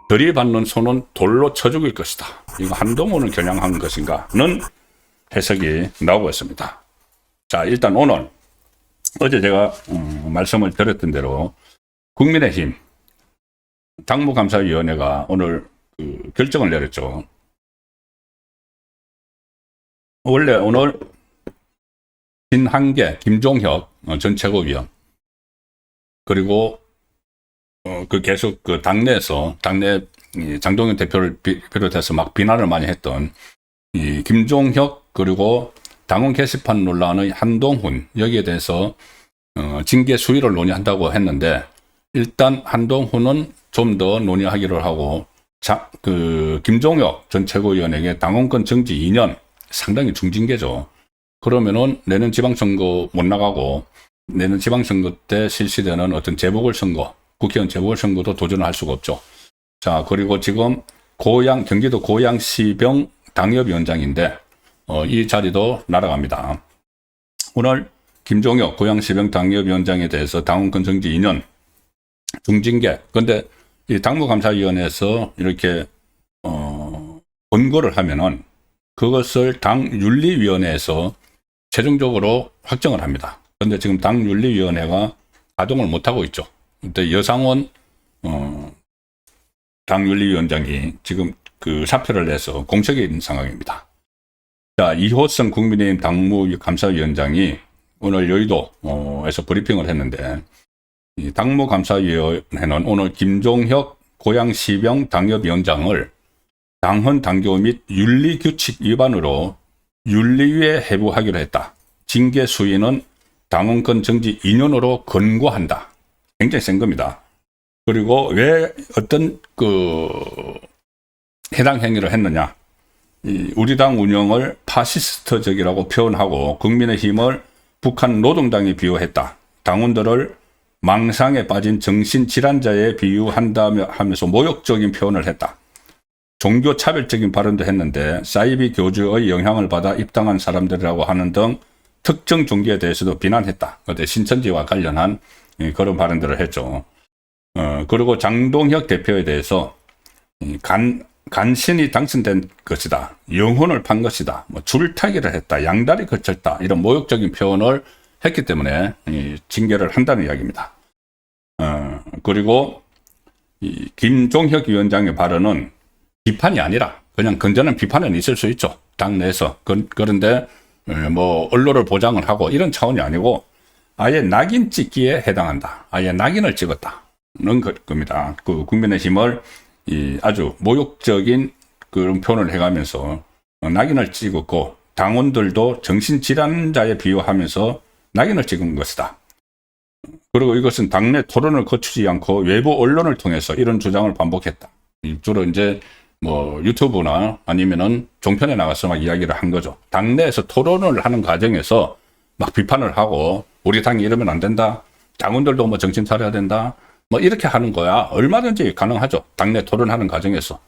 들이받는 손은 돌로 쳐 죽일 것이다. 이거 한동훈을 겨냥한 것인가는 해석이 나오고 있습니다. 자, 일단 오늘 어제 제가 말씀을 드렸던 대로 국민의힘 당무감사위원회가 오늘 결정을 내렸죠. 원래 오늘 신한계, 김종혁 전 최고위원, 그리고 계속 당내에서 장동현 대표를 비롯해서 막 비난을 많이 했던 이 김종혁, 그리고 당원 게시판 논란의 한동훈, 여기에 대해서 징계 수위를 논의한다고 했는데, 일단 한동훈은 좀 더 논의하기로 하고, 김종혁 전 최고위원에게 당원권 정지 2년, 상당히 중징계죠. 그러면은 내년 지방선거 못 나가고, 내년 지방선거 때 실시되는 어떤 재보궐선거, 국회의원 재보궐선거도 도전을 할 수가 없죠. 자, 그리고 지금 경기도 고양시병 당협위원장인데, 이 자리도 날아갑니다. 오늘 김종혁 고양시병 당협위원장에 대해서 당원권 정지 2년 중징계. 근데 이 당무감사위원회에서 이렇게 권고를 하면은 그것을 당윤리위원회에서 최종적으로 확정을 합니다. 근데 지금 당윤리위원회가 가동을 못하고 있죠. 근데 여상원 당윤리위원장이 지금 사표를 내서 공석에 있는 상황입니다. 자, 이호성 국민의힘 당무감사위원장이 오늘 여의도에서 브리핑을 했는데, 이 당무감사위원회는 오늘 김종혁 고양시병 당협위원장을 당헌 당규 및 윤리규칙 위반으로 윤리위에 해부하기로 했다. 징계 수위는 당원권 정지 2년으로 권고한다. 굉장히 센 겁니다. 그리고 왜 어떤 해당 행위를 했느냐. 우리 당 운영을 파시스트적이라고 표현하고 국민의힘을 북한 노동당에 비유했다. 당원들을 망상에 빠진 정신질환자에 비유한다며 하면서 모욕적인 표현을 했다. 종교차별적인 발언도 했는데 사이비 교주의 영향을 받아 입당한 사람들이라고 하는 등 특정 종교에 대해서도 비난했다. 그때 신천지와 관련한 그런 발언들을 했죠. 그리고 장동혁 대표에 대해서 간신히 당선된 것이다. 영혼을 판 것이다. 줄타기를 했다. 양다리 걸쳤다. 이런 모욕적인 표현을 했기 때문에 징계를 한다는 이야기입니다. 그리고 이 김종혁 위원장의 발언은 비판이 아니라 그냥 건전한 비판은 있을 수 있죠. 당내에서. 그런데 언론을 보장을 하고 이런 차원이 아니고 아예 낙인 찍기에 해당한다. 아예 낙인을 찍었다는 겁니다. 국민의힘을 아주 모욕적인 그런 표현을 해가면서 낙인을 찍었고, 당원들도 정신질환자에 비유하면서 낙인을 찍은 것이다. 그리고 이것은 당내 토론을 거치지 않고 외부 언론을 통해서 이런 주장을 반복했다. 주로 이제 유튜브나 아니면은 종편에 나가서 막 이야기를 한 거죠. 당내에서 토론을 하는 과정에서 막 비판을 하고 우리 당이 이러면 안 된다. 당원들도 정신 차려야 된다. 이렇게 하는 거야. 얼마든지 가능하죠. 당내 토론하는 과정에서.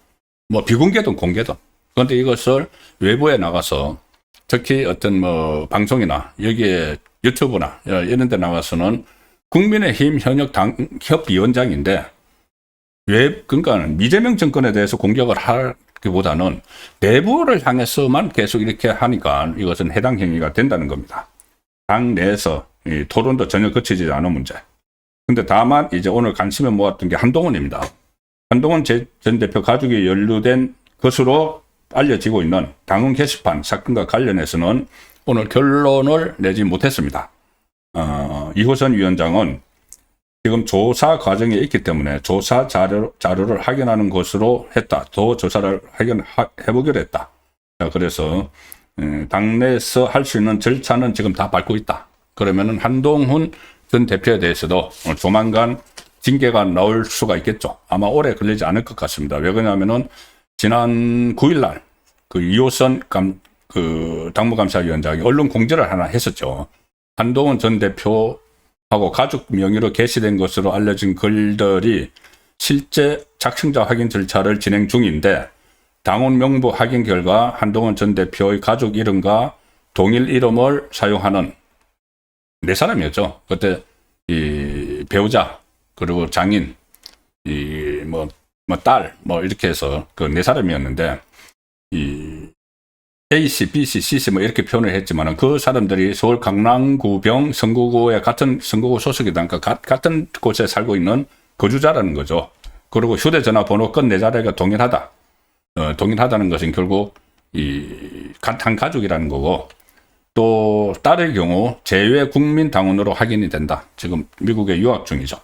비공개든 공개든. 그런데 이것을 외부에 나가서 특히 어떤 방송이나 여기에 유튜브나 이런 데 나가서는 국민의힘 현역 당협위원장인데 그러니까 이재명 정권에 대해서 공격을 하기보다는 내부를 향해서만 계속 이렇게 하니까 이것은 해당 행위가 된다는 겁니다. 당 내에서 토론도 전혀 거치지 않은 문제. 근데 다만 이제 오늘 관심을 모았던 게 한동훈입니다. 한동훈 전 대표 가족이 연루된 것으로 알려지고 있는 당원 게시판 사건과 관련해서는 오늘 결론을 내지 못했습니다. 이호선 위원장은 지금 조사 과정에 있기 때문에 조사 자료를 확인하는 것으로 했다. 더 조사를 해보기로 했다. 그래서 당내에서 할 수 있는 절차는 지금 다 밟고 있다. 그러면은 한동훈 전 대표에 대해서도 조만간 징계가 나올 수가 있겠죠. 아마 오래 걸리지 않을 것 같습니다. 왜 그러냐면은 지난 9일날 이호선 당무감사위원장이 언론 공지를 하나 했었죠. 한동훈 전 대표하고 가족 명의로 게시된 것으로 알려진 글들이 실제 작성자 확인 절차를 진행 중인데 당원 명부 확인 결과 한동훈 전 대표의 가족 이름과 동일 이름을 사용하는 네 사람이었죠. 그때 이 배우자 그리고 장인 이 딸 이렇게 해서 그 네 사람이었는데 이 A씨, B씨, C씨 이렇게 표현을 했지만은 그 사람들이 서울 강남구병 성구구의 같은 성구구 소속이다. 그러니까 같은 곳에 살고 있는 거주자라는 거죠. 그리고 휴대전화 번호 끝 네 자리가 동일하다. 동일하다는 것은 결국 한 가족이라는 거고, 또 딸의 경우 재외 국민 당원으로 확인이 된다. 지금 미국에 유학 중이죠.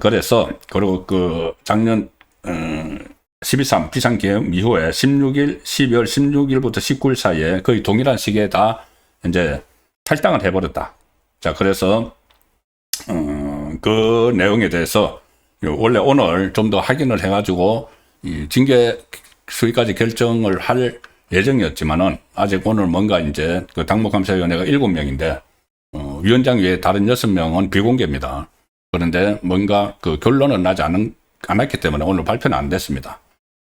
그래서 그리고 그 작년 12.3 비상계엄 이후에 12월 16일부터 19일 사이에 거의 동일한 시기에 다 이제 탈당을 해버렸다. 자, 그래서 그 내용에 대해서 원래 오늘 좀 더 확인을 해가지고 이 징계 수위까지 결정을 할 예정이었지만은 아직 오늘 뭔가 이제 그 당무감사위원회가 7명인데 위원장 외에 다른 6명은 비공개입니다. 그런데 뭔가 그 결론은 나지 않았기 때문에 오늘 발표는 안 됐습니다.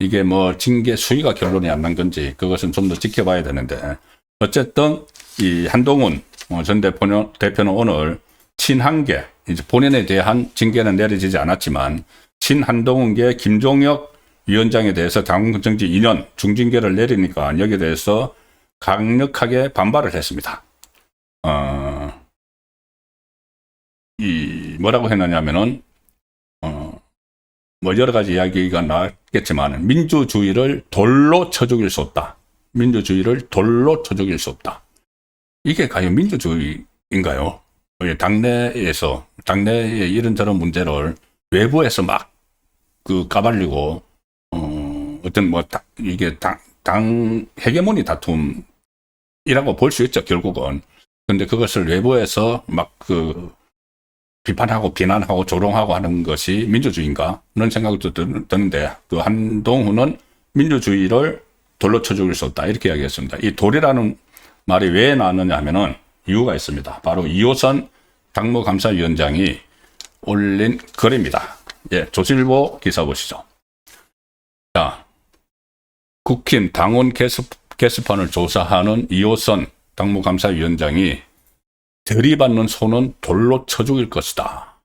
이게 징계 수위가 결론이 안 난 건지 그것은 좀 더 지켜봐야 되는데, 어쨌든 이 한동훈 전 대표는 오늘 친한계, 이제 본인에 대한 징계는 내려지지 않았지만 친한동훈계 김종혁 위원장에 대해서 당정지 2년 중징계를 내리니까 여기에 대해서 강력하게 반발을 했습니다. 뭐라고 했느냐면은 여러 가지 이야기가 나왔겠지만 민주주의를 돌로 쳐 죽일 수 없다. 민주주의를 돌로 쳐 죽일 수 없다. 이게 과연 민주주의인가요? 당내에 이런저런 문제를 외부에서 막 까발리고 어떤 이게 당 헤게모니 다툼이라고 볼 수 있죠, 결국은. 근데 그것을 외부에서 막 비판하고 비난하고 조롱하고 하는 것이 민주주의인가? 그런 생각도 드는데, 한동훈은 민주주의를 돌로 쳐 죽일 수 없다. 이렇게 이야기했습니다. 이 돌이라는 말이 왜 나왔느냐 하면은 이유가 있습니다. 바로 이호선 당무감사위원장이 올린 글입니다. 예, 조선일보 기사 보시죠. 자, 국힘 당원 게시판을 조사하는 이호선 당무감사위원장이 들이받는 손은 돌로 쳐 죽일 것이다.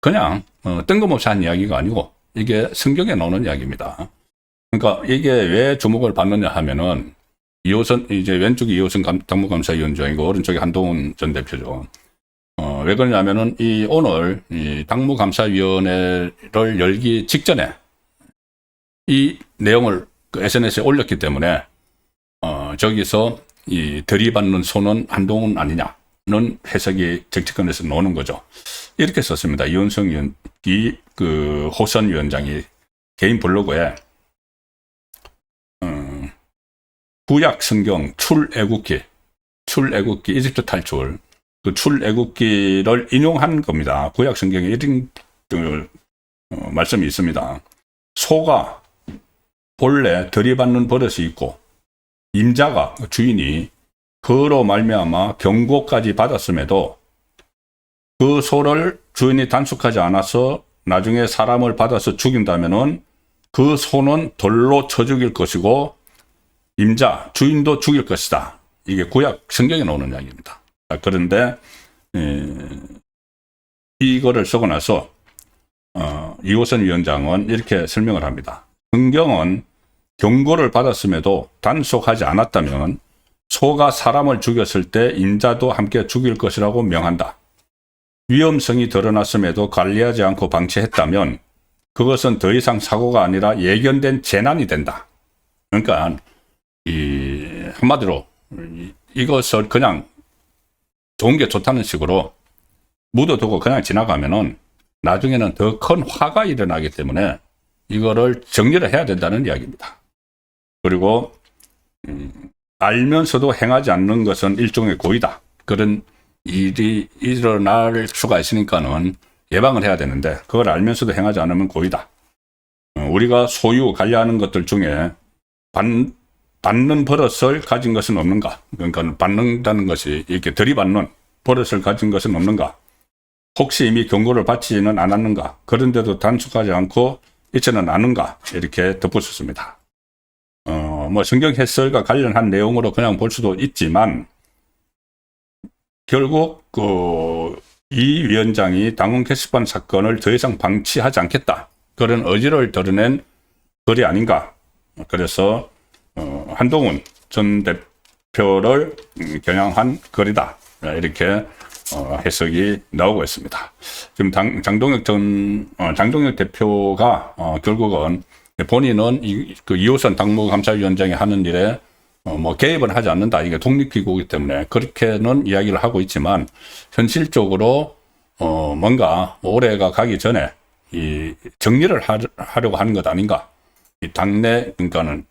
그냥 뜬금없이 한 이야기가 아니고 이게 성경에 나오는 이야기입니다. 그러니까 이게 왜 주목을 받느냐 하면은 이제 왼쪽이 이호선 당무감사위원장이고 오른쪽이 한동훈 전 대표죠. 왜 그러냐면은 오늘 이 당무감사위원회를 열기 직전에 이 내용을 SNS에 올렸기 때문에 저기서 들이받는 손은 한동훈 아니냐는 해석이 정치권에서 나오는 거죠. 이렇게 썼습니다. 이현성 호선 위원장이 개인 블로그에 구약 성경 출애굽기 이집트 탈출 출애굽기를 인용한 겁니다. 구약 성경에 이런 말씀이 있습니다. 소가 본래 들이받는 버릇이 있고 임자가 주인이 그로 말미암아 경고까지 받았음에도 그 소를 주인이 단속하지 않아서 나중에 사람을 받아서 죽인다면은 그 소는 돌로 쳐 죽일 것이고 임자 주인도 죽일 것이다. 이게 구약 성경에 나오는 이야기입니다. 그런데 이거를 쓰고 나서 이호선 위원장은 이렇게 설명을 합니다. 성경은 경고를 받았음에도 단속하지 않았다면 소가 사람을 죽였을 때 인자도 함께 죽일 것이라고 명한다. 위험성이 드러났음에도 관리하지 않고 방치했다면 그것은 더 이상 사고가 아니라 예견된 재난이 된다. 그러니까 한마디로 이것을 그냥 좋은 게 좋다는 식으로 묻어두고 그냥 지나가면은 나중에는 더 큰 화가 일어나기 때문에 이거를 정리를 해야 된다는 이야기입니다. 그리고 알면서도 행하지 않는 것은 일종의 고의다. 그런 일이 일어날 수가 있으니까는 예방을 해야 되는데 그걸 알면서도 행하지 않으면 고의다. 우리가 소유 관리하는 것들 중에 받는 버릇을 가진 것은 없는가? 그러니까 받는다는 것이 이렇게 들이받는 버릇을 가진 것은 없는가? 혹시 이미 경고를 받지는 않았는가? 그런데도 단속하지 않고 있지는 않은가? 이렇게 덧붙였습니다. 성경 해설과 관련한 내용으로 그냥 볼 수도 있지만 결국 이 위원장이 당원 게시판 사건을 더 이상 방치하지 않겠다. 그런 의지를 드러낸 글이 아닌가. 그래서 한동훈 전 대표를 겨냥한 글이다. 이렇게 해석이 나오고 있습니다. 지금 장동혁 대표가 결국은 본인은 그 2호선 당무감사위원장이 하는 일에 뭐 개입을 하지 않는다. 이게 독립기구이기 때문에 그렇게는 이야기를 하고 있지만 현실적으로 뭔가 올해가 가기 전에 이 정리를 하려고 하는 것 아닌가. 이 당내 그러니까는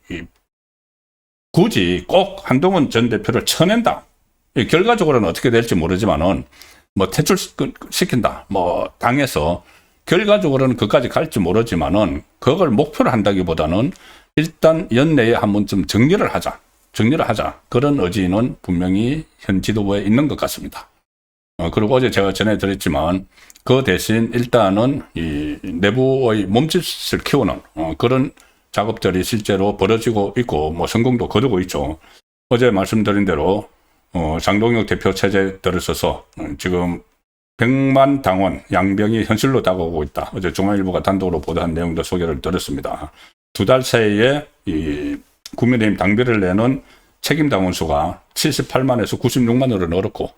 굳이 꼭 한동훈 전 대표를 쳐낸다. 결과적으로는 어떻게 될지 모르지만은 뭐 퇴출시킨다. 뭐 당에서 결과적으로는 그까지 갈지 모르지만은 그걸 목표로 한다기보다는 일단 연내에 한 번쯤 정리를 하자. 그런 의지는 분명히 현 지도부에 있는 것 같습니다. 그리고 어제 제가 전해드렸지만 그 대신 일단은 이 내부의 몸짓을 키우는 그런 작업들이 실제로 벌어지고 있고 뭐 성공도 거두고 있죠. 어제 말씀드린 대로 장동혁 대표 체제에 들어서서 지금 100만 당원 양병이 현실로 다가오고 있다. 어제 중앙일보가 단독으로 보도한 내용도 소개를 드렸습니다. 2달 사이에 이 국민의힘 당비를 내는 책임 당원 수가 78만에서 96만으로 늘었고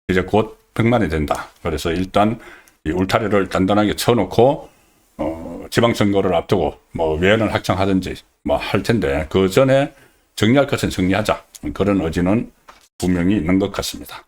이제 곧 100만이 된다. 그래서 일단 이 울타리를 단단하게 쳐놓고 지방선거를 앞두고 뭐 외연을 확장하든지 뭐 할 텐데 그 전에 정리할 것은 정리하자. 그런 의지는 분명히 있는 것 같습니다.